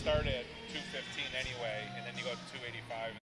start at 215 anyway, and then you go to 285.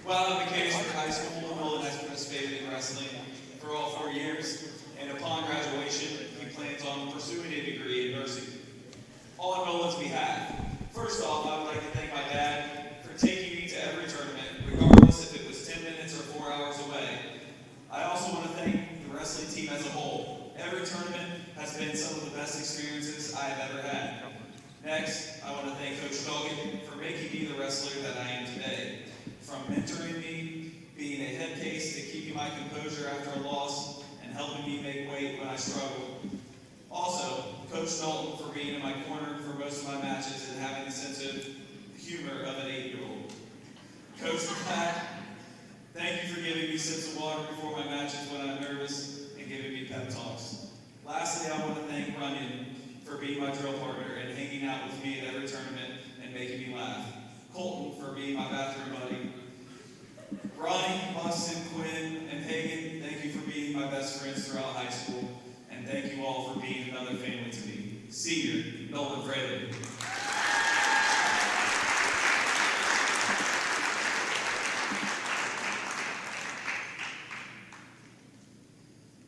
While at Mechanicsburg High School, Nolan has participated in wrestling for all 4 years, and upon graduation, he plans on pursuing a degree in nursing. On Nolan's behalf, first off, I would like to thank my dad for taking me to every tournament, regardless if it was 10 minutes or 4 hours away, me, being a head case to keeping my composure after a loss, and helping me make weight when I struggle. Also, Coach Dalton for being in my corner for most of my matches and having the sense of humor of an 8-year-old. Coach Black, thank you for giving me sips of water before my matches when I'm nervous and giving me pep talks. Lastly, I want to thank Runyon for being my drill partner and hanging out with me at every tournament and making me laugh. Colton for being my bathroom buddy. Ronnie, Buxton, Quinn, and Hagan, thank you for being my best friends throughout high school. And thank you all for being another family to me. Senior, Nolan Fraley.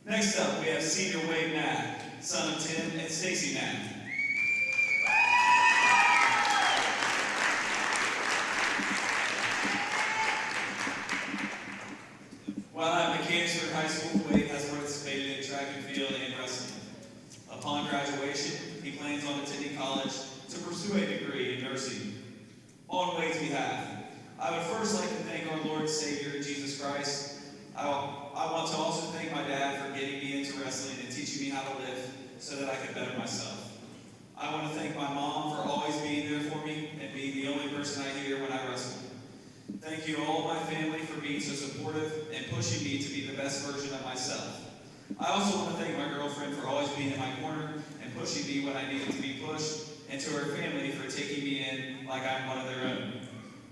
Next up, we have Senior Wade Knapp, son of Tim and Stacy Knapp. While at Mechanicsburg High School, Wade has participated in track and field and wrestling. Upon graduation, he plans on attending college to pursue a degree in nursing. On Wade's behalf, I would first like to thank our Lord and Savior, Jesus Christ. I want to also thank my dad for getting me into wrestling and teaching me how to live so that I could better myself. I want to thank my mom for always being there for me and being the only person I hear when I wrestle. Thank you all my family for being so supportive and pushing me to be the best version of myself. I also want to thank my girlfriend for always being in my corner and pushing me when I needed to be pushed, and to her family for taking me in like I'm one of their own.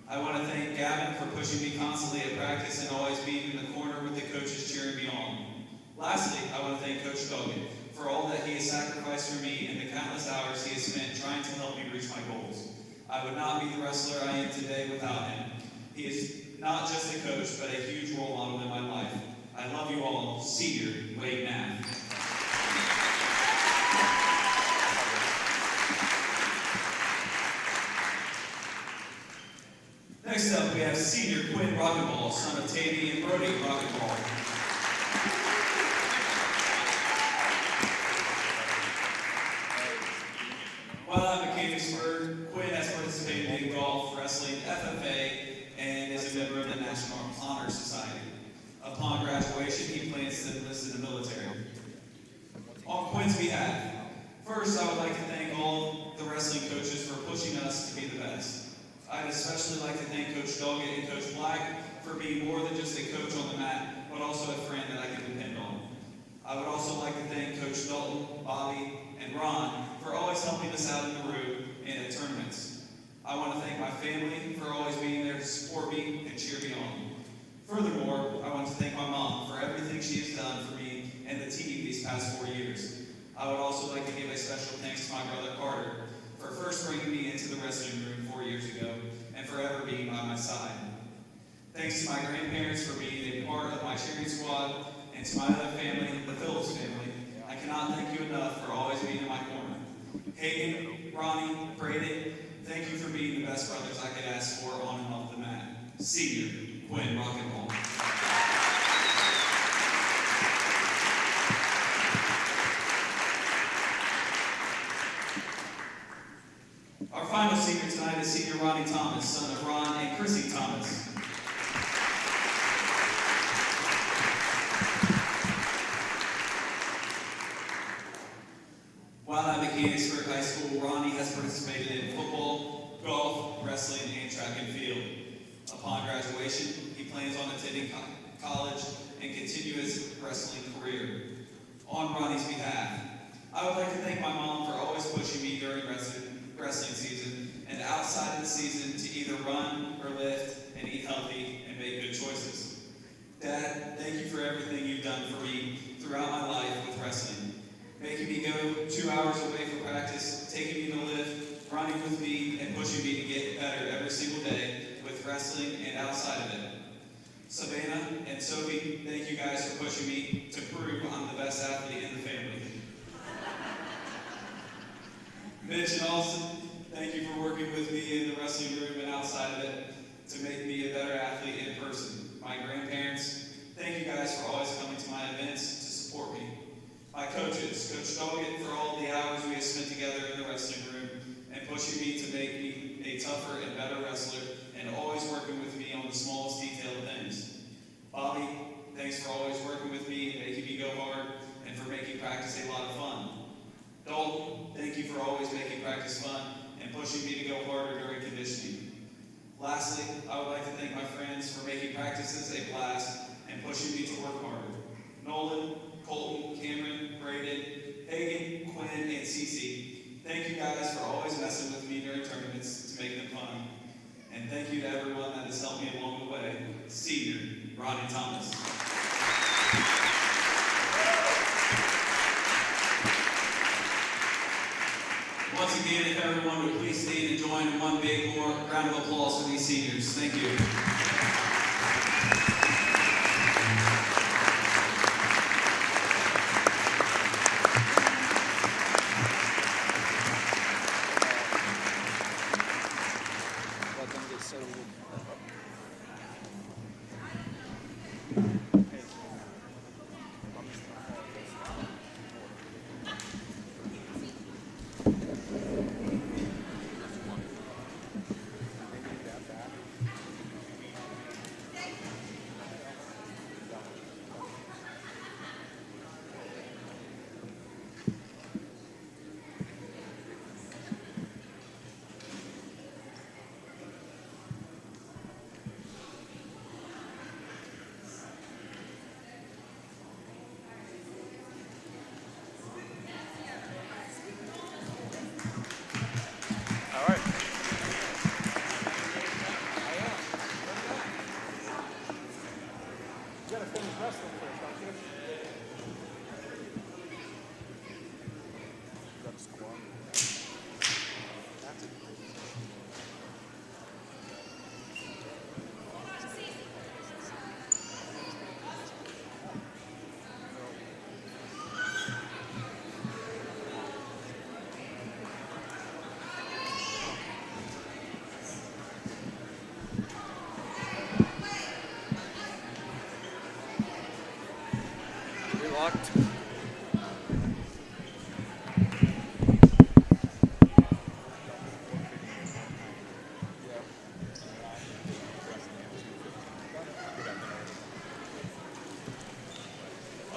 I want to thank Gavin for pushing me constantly at practice and always being in the corner with the coaches cheering me on. Lastly, I want to thank Coach Duggan for all that he has sacrificed for me and the countless hours he has spent trying to help me reach my goals. I would not be the wrestler I am today without him. He is not just a coach, but a huge role model in my life. I love you all. Senior Wade Knapp. Next up, we have Senior Quinn Rock'n'Ball, son of Tammy and Brody Rock'n'Ball. While at Mechanicsburg, Quinn has participated in golf, wrestling, FFA, and is a member of the National Honor Society. Upon graduation, he plans to enlist in the military. On Quinn's behalf, first I would like to thank all the wrestling coaches for pushing us to be the best. I'd especially like to thank Coach Doggett and Coach Black for being more than just a coach on the mat, but also a friend that I can depend on. I would also like to thank Coach Dalton, Bobby, and Ron for always helping us out in the room and at tournaments. I want to thank my family for always being there to support me and cheer me on. Furthermore, I want to thank my mom for everything she has done for me and the team these past 4 years. I would also like to give a special thanks to my brother Carter for first bringing me into the wrestling room 4 years ago and forever being by my side. Thanks to my grandparents for being a part of my cheering squad, and to my other family, the Phillips family. I cannot thank you enough for always being in my corner. Hagen, Ronnie, Braden, thank you for being the best brothers I could ask for on and off the mat. Senior Quinn Rock'n'Ball. Our final senior tonight is Senior Ronnie Thomas, son of Ron and Chrissy Thomas. While at Mechanicsburg High School, Ronnie has participated in football, golf, wrestling, and track and field. Upon graduation, he plans on attending college and continue his wrestling career. On Ronnie's behalf, I would like to thank my mom for always pushing me during wrestling season and outside of the season to either run or lift and eat healthy and make good choices. Dad, thank you for everything you've done for me throughout my life with wrestling. Making me go 2 hours away for practice, taking me to lift, running with me, and pushing me to get better every single day with wrestling and outside of it. Savannah and Sophie, thank you guys for pushing me to prove I'm the best athlete in the family. Mitch and Austin, thank you for working with me in the wrestling room and outside of it to make me a better athlete in person. My grandparents, thank you guys for always coming to my events to support me. My coaches, Coach Doggett for all the hours we have spent together in the wrestling room and pushing me to make me a tougher and better wrestler and always working with me on the smallest detailed things. pushing me to go harder during conditioning. Lastly, I would like to thank my friends for making practices a blast and pushing me to work harder. Nolan, Colton, Cameron, Braden, Hagen, Quinn, and Cece, thank you guys for always messing with me during tournaments to make them fun. And thank you to everyone that has helped me along the way. Senior, Ronnie Thomas. Once again, if everyone would please stand and join in one big more round of applause for these seniors. Thank you.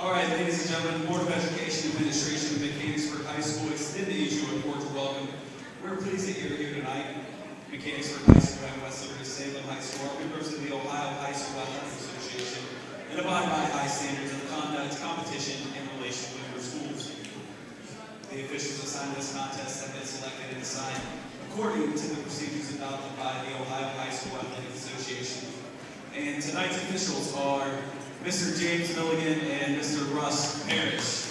All right, ladies and gentlemen, the Board of Education Administration of Mechanicsburg High School extend to you a report to welcome. We're pleased that you're here tonight. Mechanicsburg High School and West Liberty-Salem High School are members of the Ohio High School Athletic Association and abide by high standards of conduct, competition, and relation with your schools. The officials assigned this contest have been selected and assigned according to the procedures adopted by the Ohio High School Athletic Association. And tonight's officials are Mr. James Milligan and Mr. Russ Parrish.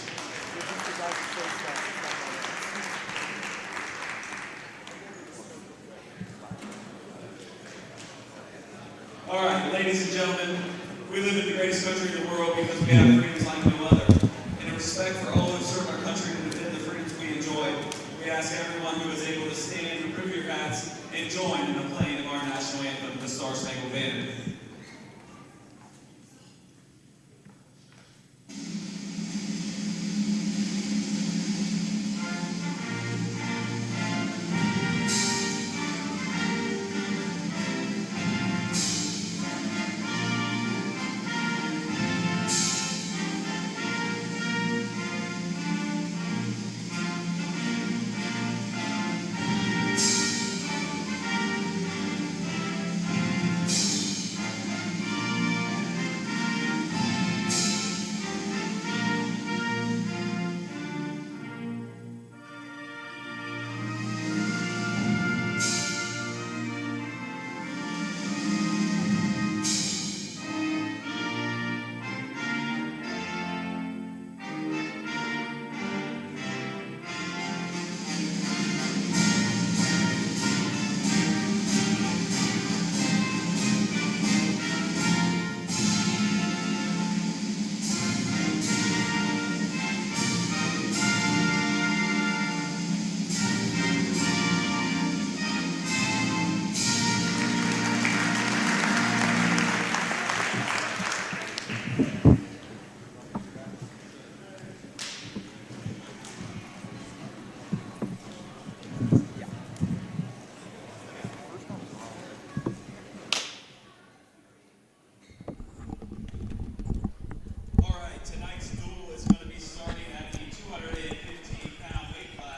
All right, ladies and gentlemen, we live in the greatest country in the world because we have freedoms like no other. And in respect for all who serve our country and defend the freedoms we enjoy, we ask everyone who is able to stand, remove your hats, and join in the playing of our national anthem, the Star Spangled Banner.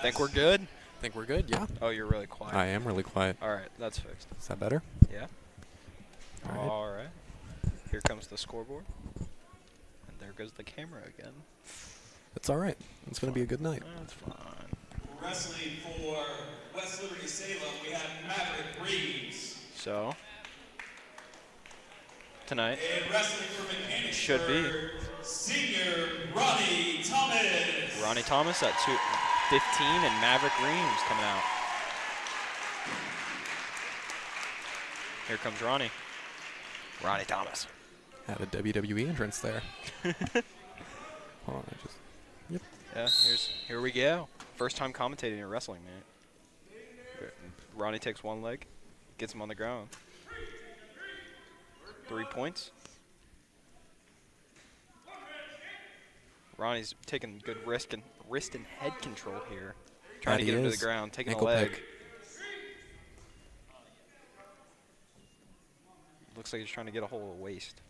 Think we're good? Think we're good? Yeah. Oh, you're really quiet. I am really quiet. All right, that's fixed. Is that better? Yeah. All right. All right. Here comes the scoreboard. And there goes the camera again. It's all right. It's going to be a good night. That's fine. Wrestling for West Liberty-Salem, we have Maverick Reeves. So, tonight And wrestling for Mechanicsburg, should be senior Ronnie Thomas. Ronnie Thomas at 2:15 and Maverick Reeves coming out. Here comes Ronnie. Ronnie Thomas. Had a WWE entrance there. Hold on, I just. Yep. Yeah, here we go. First time commentating in wrestling, man. Ronnie takes one leg, gets him on the ground. 3 points. Ronnie's taking good wrist and head control here. Trying to get him to the ground, taking a leg. Peg. Looks like he's trying to get a hold of the waist.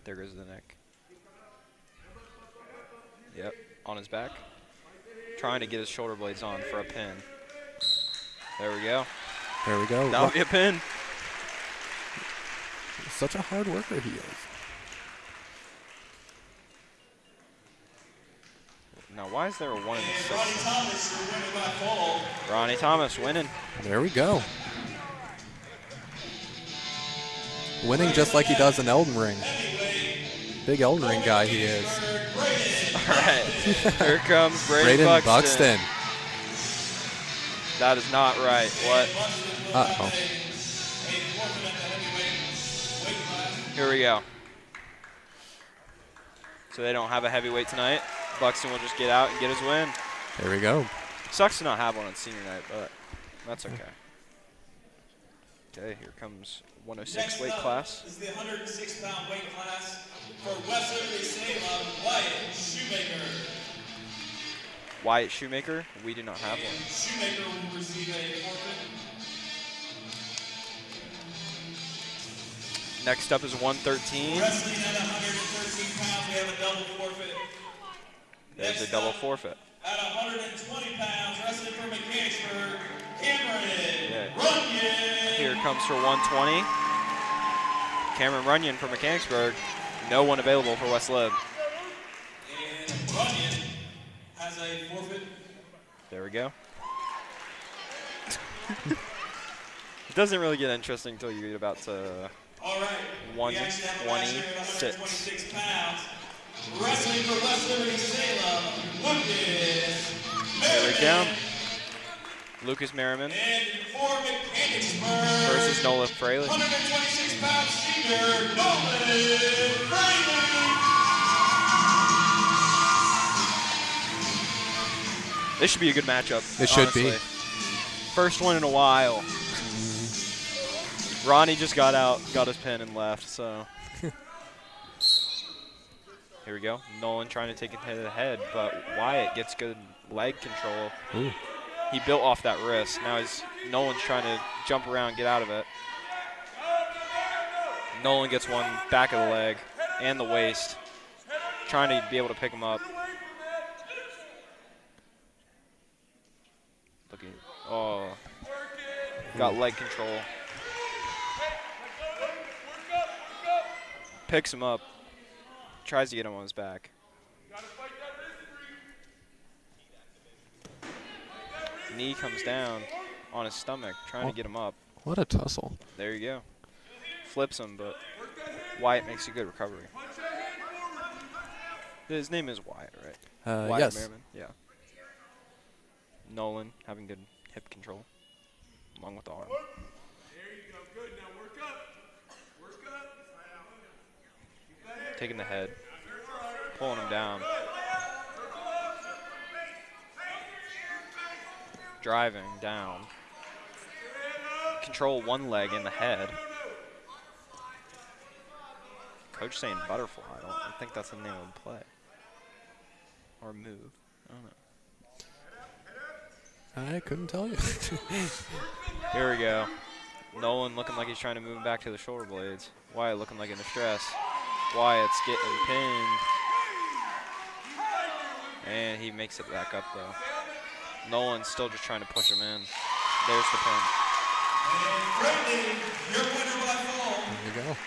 There goes the neck. Yep, on his back. Trying to get his shoulder blades on for a pin. There we go. There we go. That'll be a pin. Such a hard worker he is. Now, why is there a 1 in the 6? Ronnie Thomas, you're winning by fall. Ronnie Thomas winning. There we go. Winning just like he does in Elden Ring. Big Elden Ring guy he is. All right. Here comes Braden Buxton. That is not right. What? Uh-oh. Here we go. So they don't have a heavyweight tonight. Buxton will just get out and get his win. There we go. Sucks to not have one on senior night, but that's okay. Okay, here comes 106 weight class. This is the 106-pound weight class for West Liberty-Salem, Wyatt Shoemaker. Wyatt Shoemaker, we do not have one. And Shoemaker will receive a forfeit. Next up is 113. Wrestling at 113 pounds, we have a double forfeit. There's Next a double up, forfeit. At 120 pounds, wrestling for Mechanicsburg, Cameron Yeah. Runyon. Here comes for 120. Cameron Runyon for Mechanicsburg. No one available for West Lib. And Runyon has a forfeit. There we go. It doesn't really get interesting until you get about to All right. We actually have a match here at 126. 126 pounds. Wrestling for West Liberty-Salem, Lucas There we go. Merriman. Lucas Merriman And for Mechanicsburg versus Nolan Fraley. 126-pound senior Nolan Fraley. This should be a good matchup. It should be. First one in a while. Ronnie just got out, got his pin, and left. So here we go. Nolan trying to take it to the head, but Wyatt gets good leg control. Ooh. He built off that wrist. Now Nolan's trying to jump around, get out of it. Nolan gets one back of the leg and the waist, trying to be able to pick him up. Look at, got leg control. Picks him up, tries to get him on his back. Knee comes down on his stomach, trying to get him up. What a tussle. There you go. Flips him, but Wyatt makes a good recovery. His name is Wyatt, right? Wyatt yes. Merriman, yeah. Nolan having good hip control, along with the arm. There you go, good. Now work up. Work up. Taking the head, pulling him down. Driving down. Control one leg in the head. Coach saying butterfly. I think that's the name of the play. Or move. I don't know. I couldn't tell you. Here we go. Nolan looking like he's trying to move him back to the shoulder blades. Wyatt looking like in distress. Wyatt's getting pinned. And he makes it back up though. Nolan's still just trying to push him in. There's the pin. And Friendly, your winner by fall. There you go.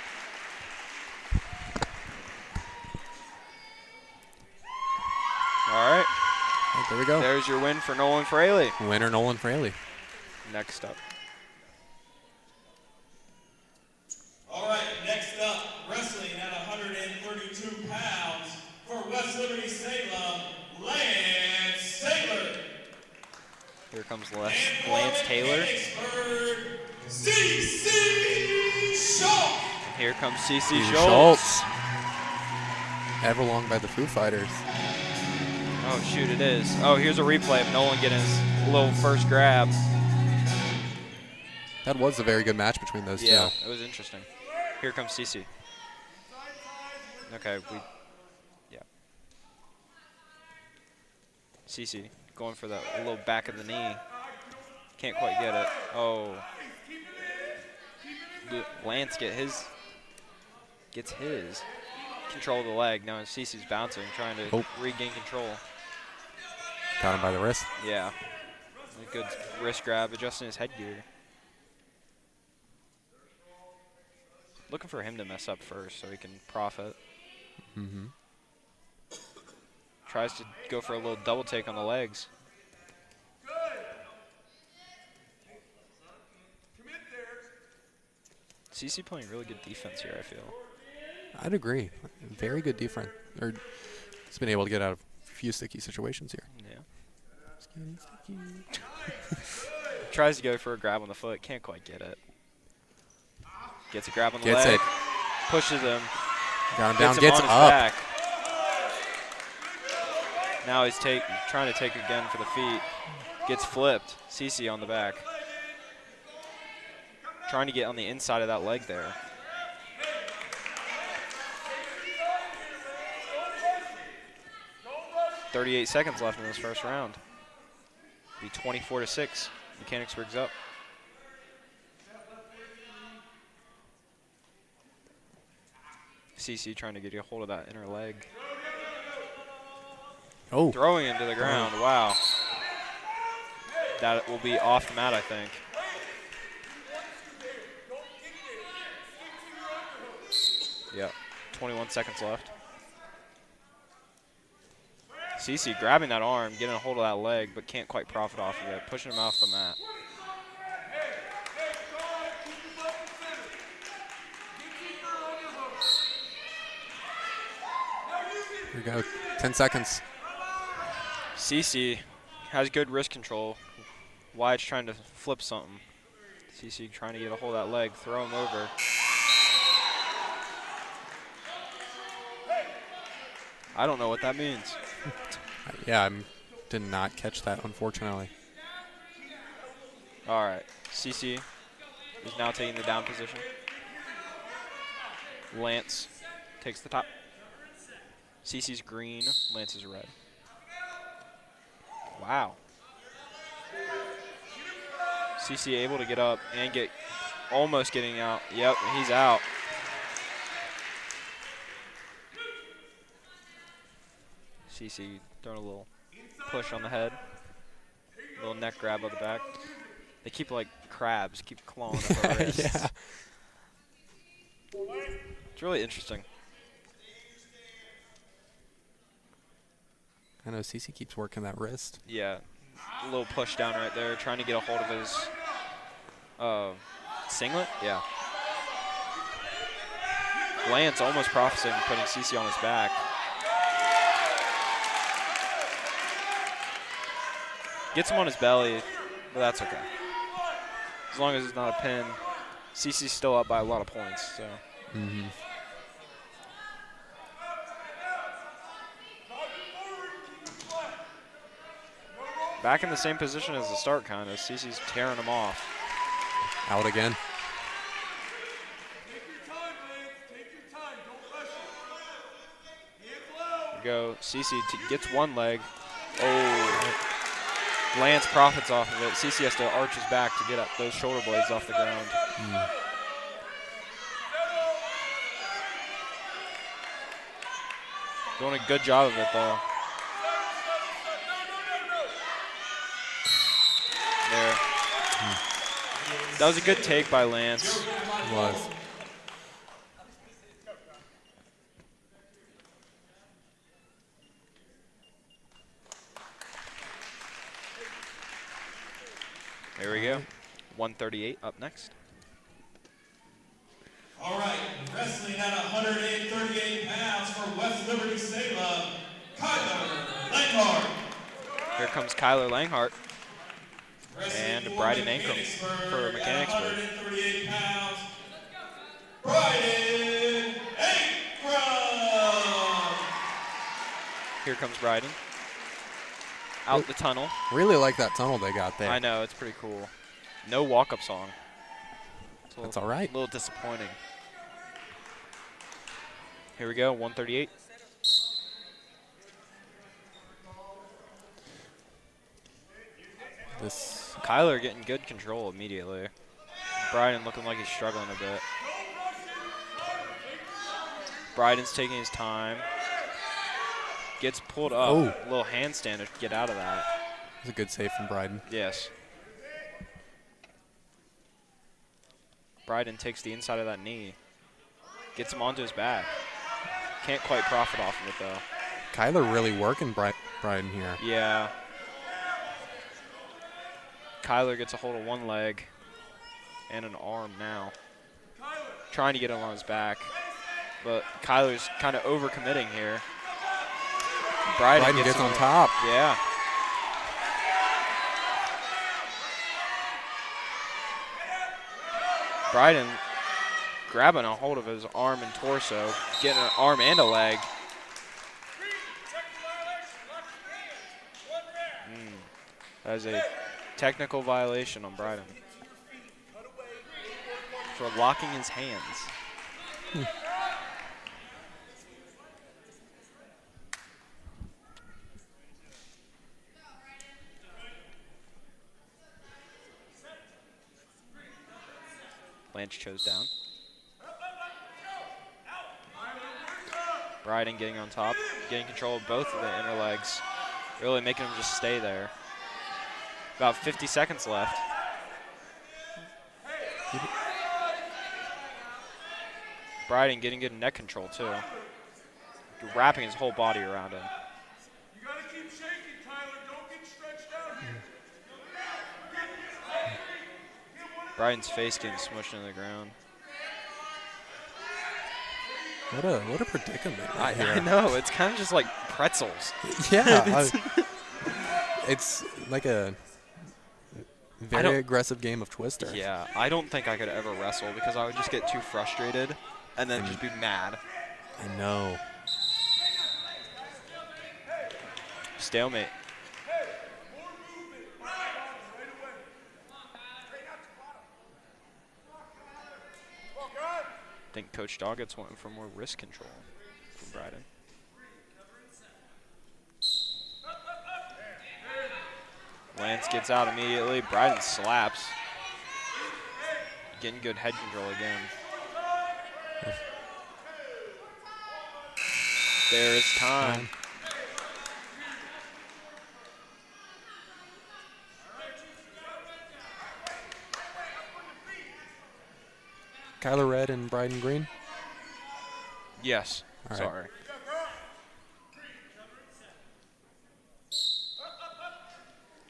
All right. Oh, there we go. There's your win for Nolan Fraley. Winner Nolan Fraley. Next up. All right, next up, wrestling at 132 pounds for West Liberty-Salem, Lance Taylor. Here comes And Lance for Taylor. Mechanicsburg, C.C. Schultz. Here comes C.C. Steve Schultz. Everlong by the Foo Fighters. Oh, shoot, it is. Oh, here's a replay of Nolan getting his little first grab. That was a very good match between those Yeah, two. it was interesting. Here comes CC. Okay, yeah. CC going for the little back of the knee. Can't quite get it. Oh. Lance gets his. Control of the leg. Now CC's bouncing, trying to regain control. Got him by the wrist. Yeah. A good wrist grab, adjusting his headgear. Looking for him to mess up first so he can profit. Mm-hmm. Tries to go for a little double take on the legs. CC playing really good defense here, I feel. I'd agree. Very good defense. He's been able to get out of a few sticky situations here. Yeah. Tries to go for a grab on the foot, can't quite get it. Gets a grab on the leg. It. Pushes him. Got him down. Gets Gets him on up. his back. Now he's trying to take again for the feet. Gets flipped. CC on the back. Trying to get on the inside of that leg there. .38 seconds left in this first round. Be 24-6. Mechanicsburg's up. CC trying to get a hold of that inner leg. Oh. Throwing him to the ground. Wow. That will be off the mat, I think. Yeah. 21 seconds left. CC grabbing that arm, getting a hold of that leg, but can't quite profit off of it. Pushing him off the mat. Here we go. 10 seconds. CC has good wrist control. Wyatt's trying to flip something. CC trying to get a hold of that leg, throw him over. I don't know what that means. Yeah, I did not catch that, unfortunately. All right, CC is now taking the down position. Lance takes the top. CC's green, Lance is red. Wow. CC able to get up and almost getting out. Yep, he's out. CC throwing a little push on the head. Little neck grab on the back. They keep like crabs, keep clawing at the wrists. Yeah. It's really interesting. I know CC keeps working that wrist. Yeah, a little push down right there, trying to get a hold of his singlet. Yeah. Lance almost profiting, putting CC on his back. Gets him on his belly, but that's okay. As long as it's not a pin. CC's still up by a lot of points, so. Mm-hmm. Back in the same position as the start, kind of. CC's tearing him off. Out again. Take your time, Lance. Take your time. Don't rush it. Hands low. Here we go. CC gets one leg. Oh. Lance profits off of it. CC has to arch his back to get up those shoulder blades off the ground. Mm. Doing a good job of it, though. That was a good take by Lance. It was. There we go. 138 up next. All right, wrestling at 138 pounds for West Liberty-Salem, Kyler Langhart. Here comes Kyler Langhart Wrestling and for Bryden Ankrum for At Mechanicsburg. 138 pounds, Bryden Ankrum. Here comes Bryden. Out the tunnel. Really like that tunnel they got there. I know, it's pretty cool. No walk-up song. That's all right. A little disappointing. Here we go, 138. This Kyler getting good control immediately. Bryden looking like he's struggling a bit. Bryden's taking his time. Gets pulled up. Oh. A little handstand to get out of that. was a good save from Bryden. Yes. Bryden takes the inside of that knee. Gets him onto his back. Can't quite profit off of it, though. Kyler really working Bryden here. Yeah. Kyler gets a hold of one leg and an arm now. Trying to get him on his back. But Kyler's kind of overcommitting here. Bryden Gets on top. Yeah. Bryden grabbing a hold of his arm and torso, getting an arm and a leg. That is a technical violation on Bryden for locking his hands. Lance chose down. Bryden getting on top, getting control of both of the inner legs, really making him just stay there. About 50 seconds left. Bryden getting good neck control too. Wrapping his whole body around him. You gotta keep shaking, Tyler. Don't get stretched out here. Bryden's face getting smushed into the ground. What a predicament right I here. know, it's kind of just like pretzels. Yeah. It's like a very aggressive game of Twister. Yeah, I don't think I could ever wrestle because I would just get too frustrated and then just be mad. I know. Stalemate. I think Coach Doggett's wanting for more wrist control from Bryden. Lance gets out immediately. Bryden slaps. Getting good head control again. There's time. Kyler Red and Bryden Green. Yes. All right. Sorry.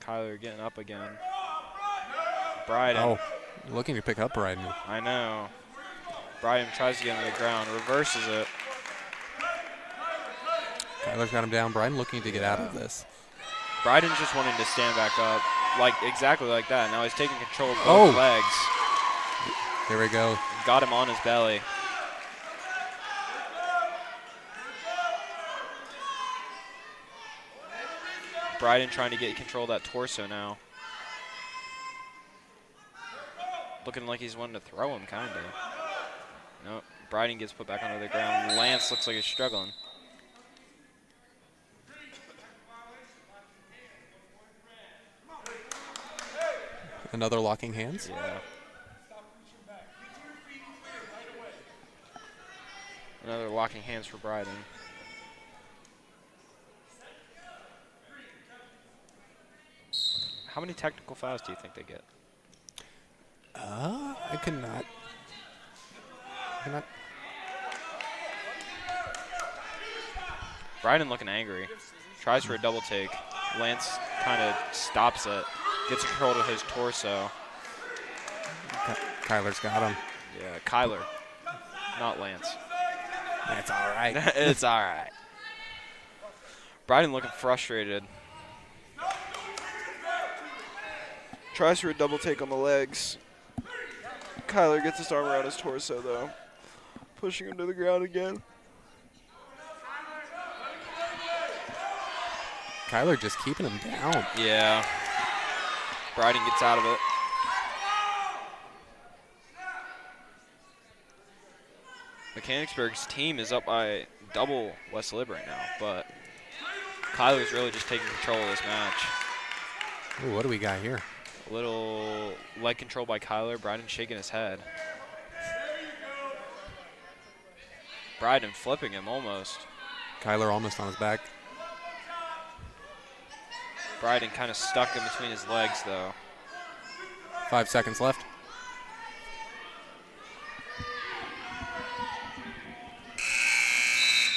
Kyler getting up again. Bryden. Oh, looking to pick up Bryden. I know. Bryden tries to get him to the ground, reverses it. Kyler's got him down. Bryden looking to get out of this. Bryden's just wanting to stand back up, like exactly like that. Now he's taking control of both legs. Here we go. Got him on his belly. Bryden trying to get control of that torso now. Looking like he's wanting to throw him, kind of. No, Bryden gets put back onto the ground. Lance looks like he's struggling. Another locking hands. Yeah. Another locking hands for Bryden. How many technical fouls do you think they get? I cannot. Bryden looking angry. Tries for a double take. Lance kind of stops it. Gets control of his torso. Kyler's got him. Yeah, Kyler, not Lance. That's all right. It's all right. Bryden looking frustrated. Tries for a double take on the legs. Kyler gets his arm around his torso, though. Pushing him to the ground again. Kyler just keeping him down. Yeah. Bryden gets out of it. Mechanicsburg's team is up by double West Lib right now, but Kyler's really just taking control of this match. Ooh, what do we got here? A little leg control by Kyler. Bryden shaking his head. Bryden flipping him almost. Kyler almost on his back. Bryden kind of stuck in between his legs, though. 5 seconds left.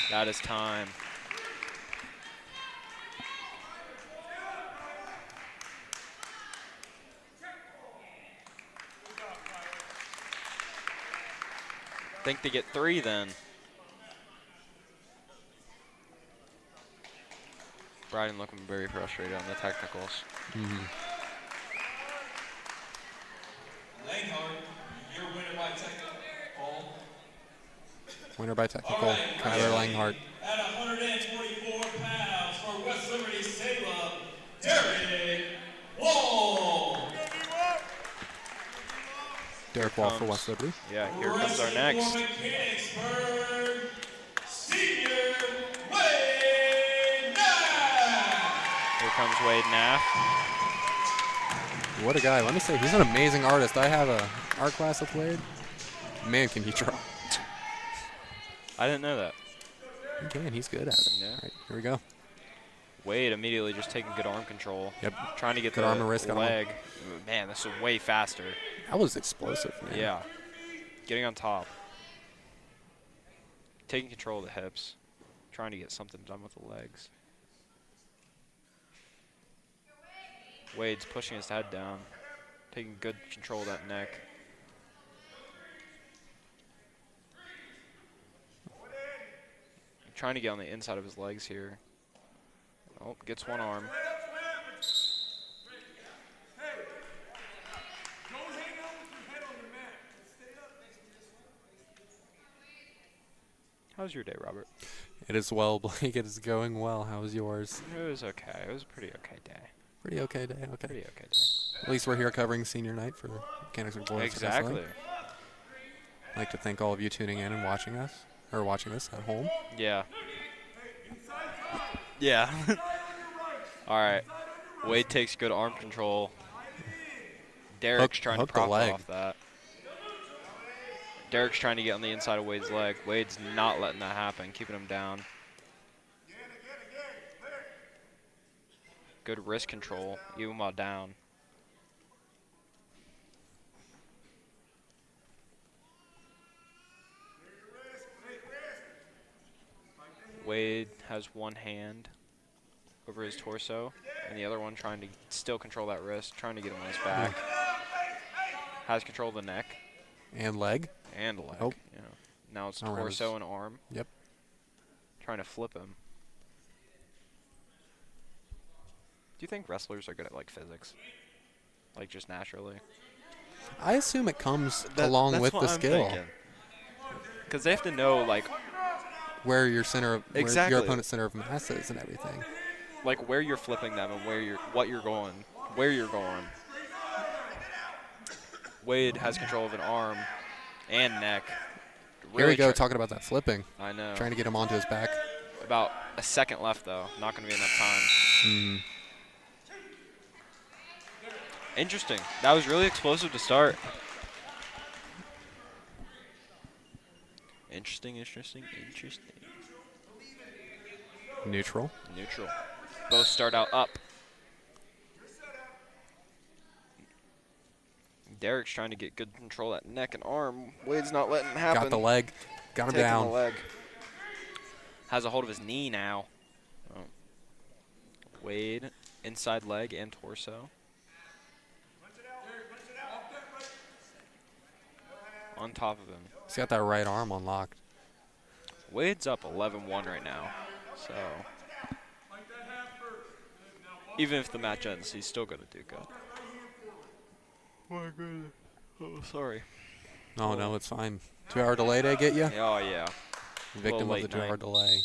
That is time. Think they get 3 then. Bryden looking very frustrated on the technicals. Langhart, your winner by technical. Paul. Winner by technical. All right, Kyler Langhart. At 144 pounds for West Liberty-Salem, Derek Wall. Derek Wall for West Liberty. Yeah, here comes our next. For Mechanicsburg, Senior Wade Knapp. Here comes Wade Knapp. What a guy. Let me say, he's an amazing artist. I have a art class with Wade. Man, can he draw. I didn't know that. He can. He's good at it. Yeah. All right, here we go. Wade immediately just taking good arm control. Yep. Trying to get Good the arm and wrist, got him. leg. Man, this is way faster. That was explosive, man. Yeah. Getting on top. Taking control of the hips. Trying to get something done with the legs. Wade's pushing his head down. Taking good control of that neck. Trying to get on the inside of his legs here. Oh, gets one arm. How's your day, Robert? It is well, Blake. It is going well. How was yours? It was okay. It was a pretty okay day. Pretty okay day. Okay. Pretty okay day. At least we're here covering senior night for Mechanicsburg Boys. Exactly. I'd like to thank all of you tuning in and watching us, or watching us at home. Yeah. Yeah. All right. Wade takes good arm control. Derek's trying to hook the profit leg. off that. Derek's trying to get on the inside of Wade's leg. Wade's not letting that happen, keeping him down. Good wrist control, even while down. Wade has one hand over his torso, and the other one trying to still control that wrist, trying to get him on his back. Has control of the neck. And leg. And leg. Oh. Yeah. Now it's Around torso his- and arm. Yep. Trying to flip him. Do you think wrestlers are good at like physics? Like just naturally? I assume it comes along with the skill. Because they have to know like Where your center of where Exactly. your opponent's center of mass is and everything. like where you're flipping them and where you're going. Wade has control of an arm and neck. Here we go, try- talking about that flipping. I know. Trying to get him onto his back. About a second left though. Not going to be enough time. Mm. Interesting. That was really explosive to start. Interesting. Neutral. Neutral. Both start out up. Derek's trying to get good control of that neck and arm. Wade's not letting it happen. Got the leg. Got him Taking down. the leg. Has a hold of his knee now. Oh. Wade, inside leg and torso. On top of him. He's got that right arm unlocked. Wade's up 11-1 right now. So even if the match ends, he's still going to do good. Oh, sorry. Oh, no, it's fine. 2-hour delay to get you? Oh, yeah. Victim of the late night. 2-hour delay.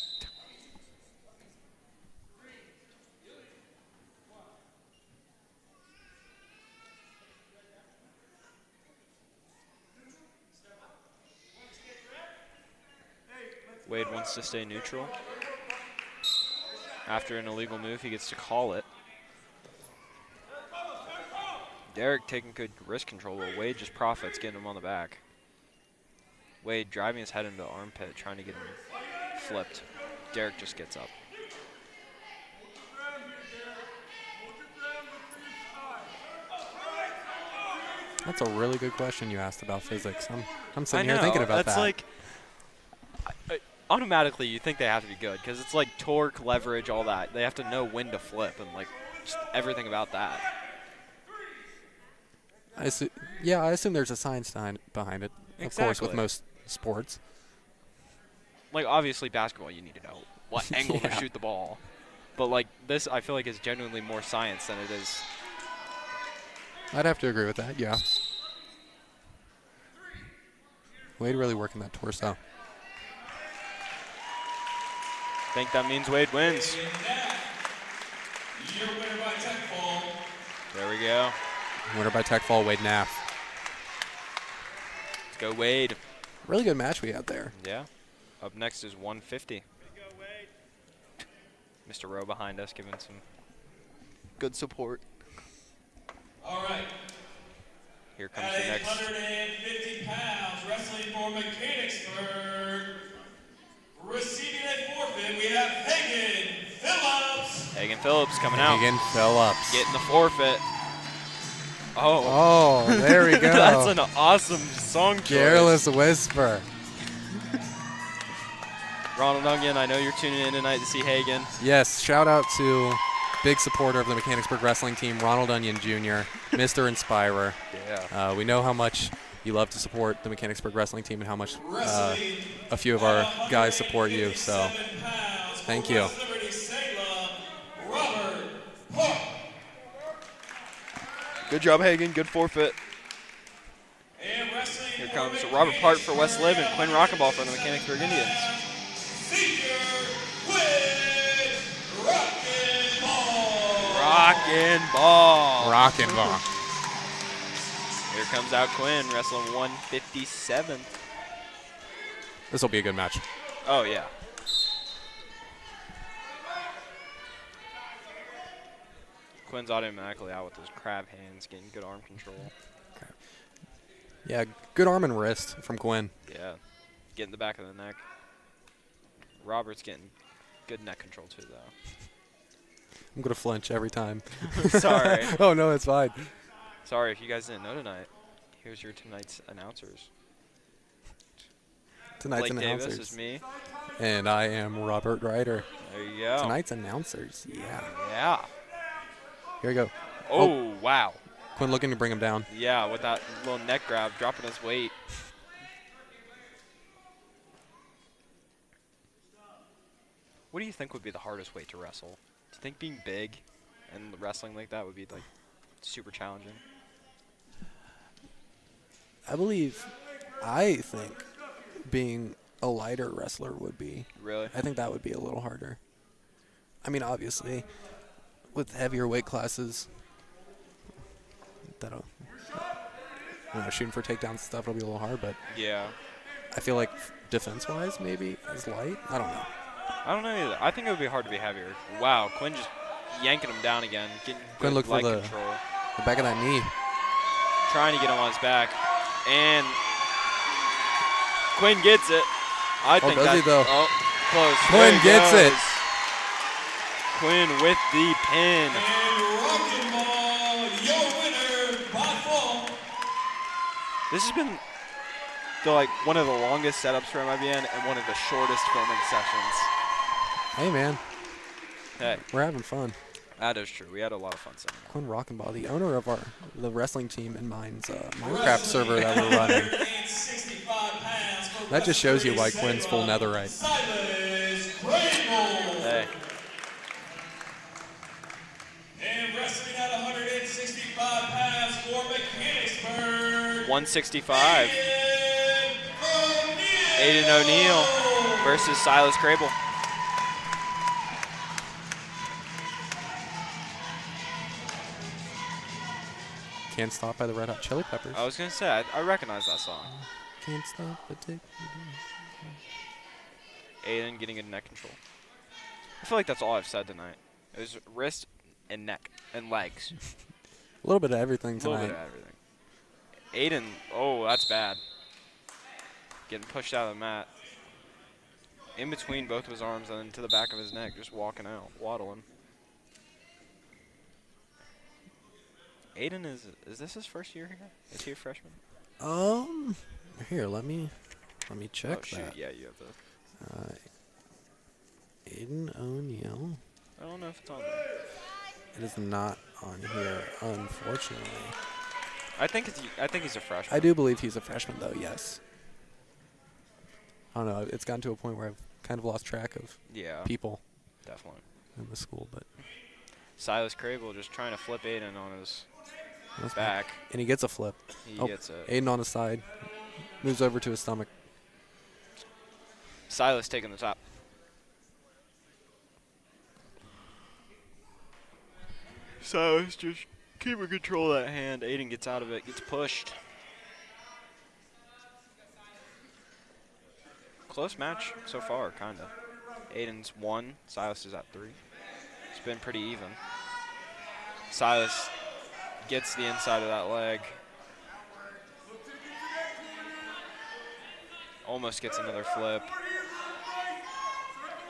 Wade wants to stay neutral. After an illegal move, he gets to call it. Derek taking good wrist control, but Wade just profits, getting him on the back. Wade driving his head into the armpit, trying to get him flipped. Derek just gets up. That's a really good question you asked about physics. I'm sitting I here know, thinking about that's that. like, automatically you think they have to be good because it's like torque, leverage, all that. They have to know when to flip and like just everything about that. I assume there's a science behind it. Of course, with Exactly. most sports. Like obviously basketball, you need to know what angle to Yeah. shoot the ball, but like this, I feel like is genuinely more science than it is. I'd have to agree with that, yeah. Wade really working that torso. I think that means Wade wins. Your winner by tech fall. There we go. Winner by tech fall, Wade Naff. Let's go Wade. Really good match we had there. Yeah. Up next is 150. Mr. Rowe behind us giving some good support. All right. Here comes At the next. 150 pounds, wrestling for Mechanicsburg. Receiving a forfeit, we have Hagen Phillips. Hagen Phillips coming out. Hagen Phillips. Getting the forfeit. Oh. Oh, there we go. That's an awesome song choice. Careless Whisper. Ronald Onion, I know you're tuning in tonight to see Hagen. Yes, shout out to big supporter of the Mechanicsburg wrestling team, Ronald Onion Jr., Mr. Inspirer. Yeah. We know how much you love to support the Mechanicsburg wrestling team and how much a few of our guys support you. So, thank you. Liberty-Salem, Robert Park. Good job, Hagen. Good forfeit. And wrestling Here for comes Robert Park for West Lib and Quinn Mechanicsburg, Rockenball for the Mechanicsburg Indians. Senior Quinn Rockenball. Rockin' ball. Rockin' ball. Here comes out Quinn, wrestling 157. This will be a good match. Oh, yeah. Quinn's automatically out with those crab hands, getting good arm control. Yeah, good arm and wrist from Quinn. Yeah. Getting the back of the neck. Robert's getting good neck control, too, though. I'm going to flinch every time. Sorry. Oh, no, it's fine. Sorry if you guys didn't know tonight. Here's your tonight's announcers. Tonight's Blake announcers. Davis is me. And I am Robert Ryder. There you go. Tonight's announcers. Yeah. Yeah. Here we go. Oh, wow. Quinn looking to bring him down. Yeah, with that little neck grab, dropping his weight. What do you think would be the hardest weight to wrestle? Do you think being big and wrestling like that would be like super challenging? I think being a lighter wrestler would be. Really? I think that would be a little harder. I mean, obviously, with heavier weight classes, shooting for takedowns and stuff will be a little hard, but Yeah. I feel like defense-wise, maybe as light. I don't know. I don't know either. I think it would be hard to be heavier. Wow, Quinn just yanking him down again, getting Quinn good look for leg the control. back of that knee. Trying to get him on his back. And Quinn gets it. I think does he, that- though? Oh, close. Quinn There he gets it. goes. Quinn with the pin. And Rockenball, your winner by fall. This has been one of the longest setups for M.I.B.N. and one of the shortest filming sessions. Hey, man. Hey, We're having fun. that is true. We had a lot of fun saying that. Quinn Rockenbaugh, the owner of the wrestling team in M.I.N.'s Minecraft server that we're running. That just shows you why Quinn's full netherite. Hey. And wrestling at 165 pounds for Mechanicsburg. 165. Aiden O'Neal versus Silas Crable. Can't Stop by the Red Hot Chili Peppers. I was going to say, I recognize that song. Can't stop the tick. Aiden getting into neck control. I feel like that's all I've said tonight. It was wrist and neck and legs. A little bit of everything A little tonight. bit of everything. Aiden, oh, that's bad. Getting pushed out of the mat. In between both of his arms and then to the back of his neck, just walking out, waddling. Aiden is this his first year here? Is he a freshman? Here, let me check Oh shoot, that. yeah, you have the. Aiden O'Neal. I don't know if it's on there. It is not on here, unfortunately. I think he's a freshman. I do believe he's a freshman, though. Yes. I don't know. It's gotten to a point where I've kind of lost track of people Definitely. in the school, but Silas Crable just trying to flip Aiden on his back. And he gets a flip. He gets it. Aiden on his side. Moves over to his stomach. Silas taking the top. Silas just keeping control of that hand. Aiden gets out of it, gets pushed. Close match so far, kind of. Aiden's 1, Silas is at 3. It's been pretty even. Silas gets the inside of that leg. Almost gets another flip.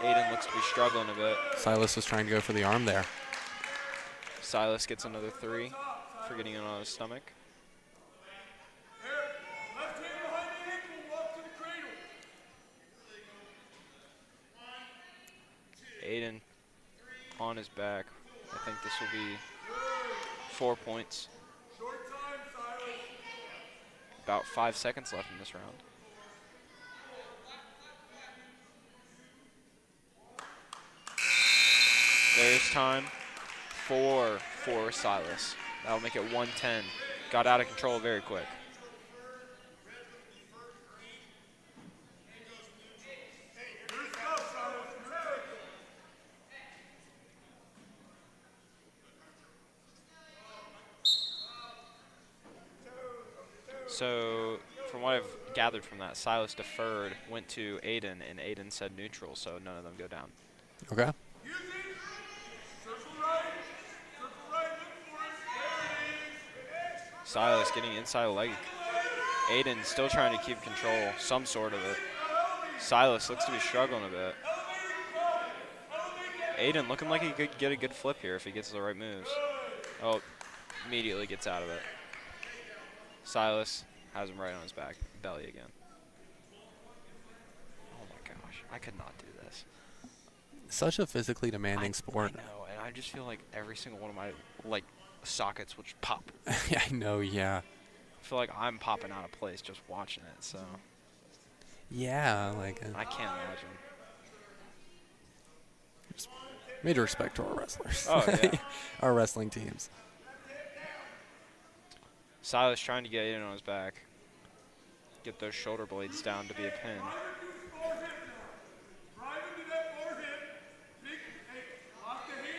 Aiden looks to be struggling a bit. Silas was trying to go for the arm there. Silas gets another 3 for getting it on his stomach. Left hand behind the ankle, walk to the cradle. Aiden on his back. I think this will be 4 points. Short time, Silas. About 5 seconds left in this round. There's time for Silas. That'll make it 110. Got out of control very quick. So, from what I've gathered from that, Silas deferred, went to Aiden, and Aiden said neutral, so none of them go down. Okay. Silas getting inside the leg. Aiden still trying to keep control, some sort of it. Silas looks to be struggling a bit. Aiden looking like he could get a good flip here if he gets the right moves. Oh, immediately gets out of it. Silas has him right on his back, belly again. Oh my gosh, I could not do this. Such a physically demanding sport. I know, and I just feel like every single one of my sockets would just pop. I know, yeah. I feel like I'm popping out of place just watching it, so Yeah, like I can't imagine. major respect to our wrestlers. Oh, yeah. Our wrestling teams. Silas trying to get Aiden on his back. Get those shoulder blades down to be a pin.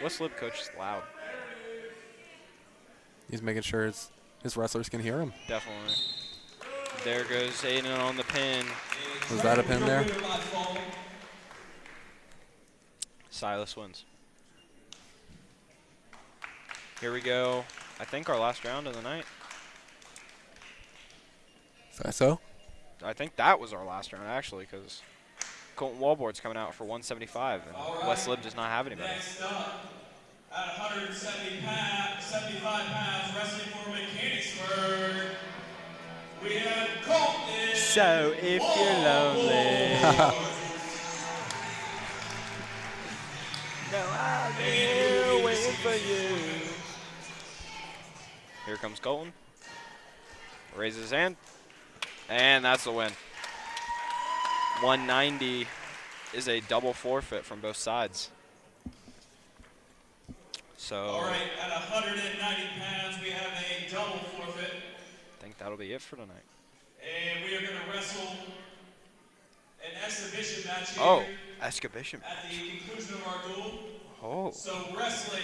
What's lip coach is loud? He's making sure his wrestlers can hear him. Definitely. There goes Aiden on the pin. Was that a pin there? Silas wins. Here we go. I think our last round of the night. Is that so? I think that was our last round, actually, because Colton Wallboard's coming out for 175, and West Lib does not have anybody. Next up, at 175 pounds, wrestling for Mechanicsburg, we have Colton. So if you're lonely, no, I'll be here waiting for you. Here comes Colton. Raises his hand, and that's the win. 190 is a double forfeit from both sides. So All right, at 190 pounds, we have a double forfeit. I think that'll be it for tonight. And we are going to wrestle an exhibition match here Oh, exhibition. at the conclusion of our duel. Oh. So wrestling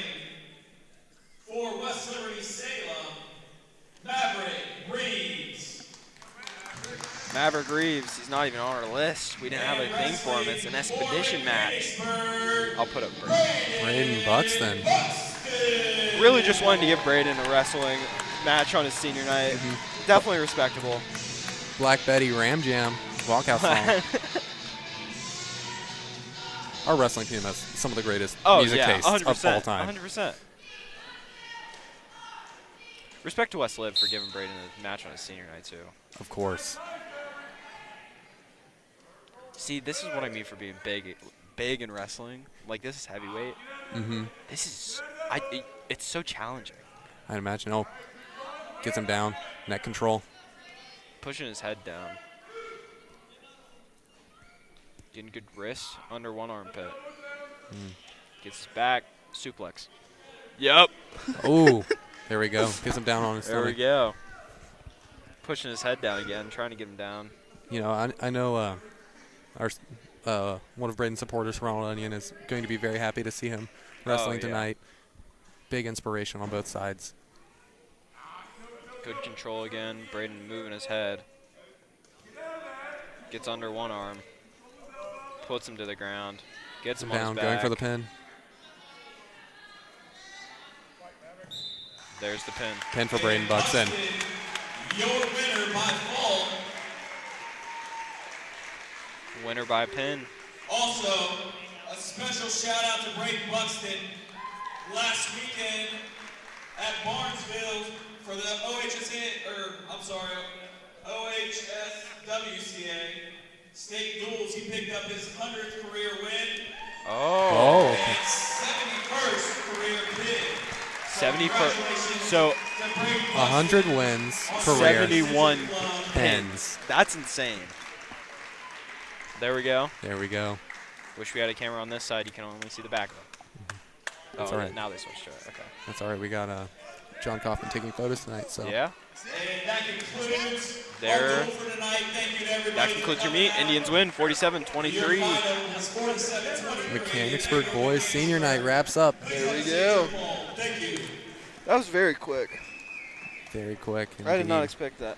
for West Liberty-Salem, Maverick Reeves. Maverick Reeves, he's not even on our list. We didn't have a thing for him. It's an expedition match. I'll put up Braden. Braden Buxton. Really just wanted to give Braden a wrestling match on his senior night. Definitely respectable. Black Betty Ram Jam walkout song. Our wrestling team has some of the greatest music tastes 100%, of all time. 100%. Respect to West Lib for giving Braden a match on his senior night, too. Of course. See, this is what I mean for being big in wrestling. Like, this is heavyweight. This is, it's so challenging. I'd imagine. Oh, gets him down. Neck control. Pushing his head down. Getting good wrist under one armpit. Gets his back. Suplex. Yep. Oh, there we go. Gets him down on his There we stomach. go. Pushing his head down again, trying to get him down. You know, I know our one of Braden's supporters, Ronald Onion, is going to be very happy to see him wrestling yeah. tonight. Big inspiration on both sides. Good control again. Braden moving his head. Gets under one arm. Puts him to the ground. Gets him on Down, his back. going for the pin. There's the pin. Pin for Braden Buxton. Your winner by fall. Winner by pin. Also, a special shout out to Braden Buxton last weekend at Barnesville for the OHSWCA state duels. He picked up his 100th career win Oh. and 71st career pin. 71st. So 100 wins, career 71 pins. pins. That's insane. There we go. There we go. Wish we had a camera on this side. You can only see the back of it. That's oh, all right. Now they switched to it. Okay. That's all right. We got John Kaufman taking photos tonight. So Yeah. And that concludes There. our duel for tonight. Thank you to everybody. That concludes your meet. Indians win 47-23. Mechanicsburg boys senior night wraps up. There we go. Thank you. That was very quick. Very quick. I did not indeed. expect that.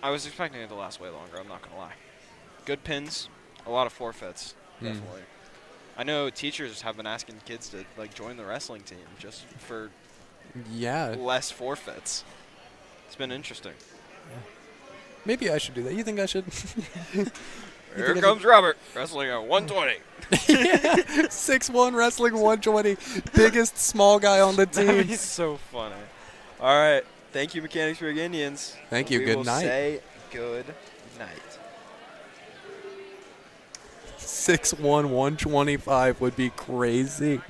I was expecting it to last way longer. I'm not gonna lie. Good pins, a lot of forfeits, definitely. I know teachers have been asking kids to join the wrestling team just for Yeah. less forfeits. It's been interesting. Maybe I should do that. You think I should? Here comes Robert, wrestling at 120. 6'1", wrestling 120. Biggest small guy on the That'd team. be so funny. All right. Thank you, Mechanicsburg Indians. Thank you. We Good will night. say good night. 6'1", 125 would be crazy.